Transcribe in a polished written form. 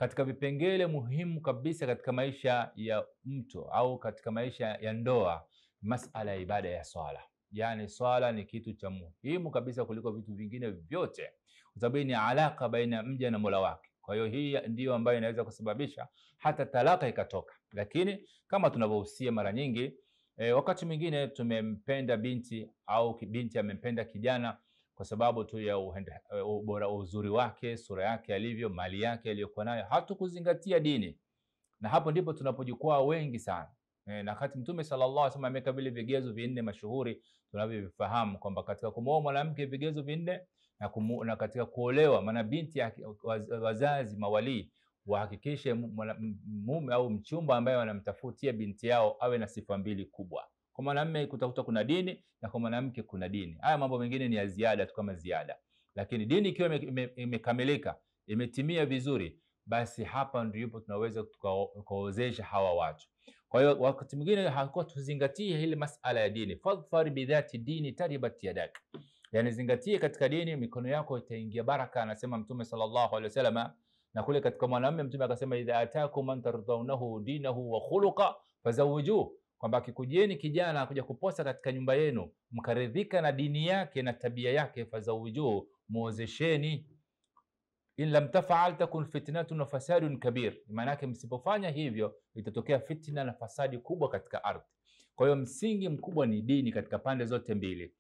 katika vipengele muhimu kabisa katika maisha ya mtu au katika maisha ya ndoa, masala ya ibada ya swala. Yani swala ni kitu cha muhimu kabisa kuliko vitu vingine vyote, kwa sababu ni alaka baina mja na Mola wake. Kwa hiyo hii ndiyo ambayo inaweza kusababisha hata talaka ikatoka. Lakini kama tunavyohusia mara nyingi, wakati mwingine tumempenda binti au binti amempenda kijana kwa sababu tu ya ubora, uzuri wake, sura yake alivyo, mali yake aliyokuwa nayo, hatukuzingatia dini. Na hapo ndipo tunapojikwaa wengi sana. Na wakati Mtume sallallahu alaihi wasallam ameweka vile vigezo vinne mashuhuri tunavyovifahamu kwamba katika kumwoa mwanamke vigezo vinne, na katika kuolewa, maana binti wazazi mawali wahakikishe mume au mchumba ambaye wanamtafutia binti yao awe na sifa mbili kubwa. Kwa mwanamume kutakuta kuna dini na kwa mwanamke kuna dini. Haya mambo mengine ni ya ziada tu kama ziada. Lakini dini ikiwa imekamilika, imetimia vizuri, basi hapa ndipo tunaweza tukaozesha hawa watu. Kwa hiyo wakati mwingine hakuwa tuzingatie ile masala ya dini. Fadhfar bidhati dini taribat yadak. Yani zingatie katika dini, mikono yako itaingia baraka, anasema Mtume sallallahu alaihi wasallam. Na kule katika mwanamume Mtume akasema idha ataakum man tardawnahu dinahu wa khuluqa fazawwijuhu, kwamba akikujieni kijana akuja kuposa katika nyumba yenu mkaridhika na dini yake na tabia yake, fazawwijuhu, muozesheni. In lam taf'al takun fitnatun wa fasadun kabir, maana yake msipofanya hivyo itatokea fitna na fasadi kubwa katika ardhi. Kwa hiyo msingi mkubwa ni dini katika pande zote mbili.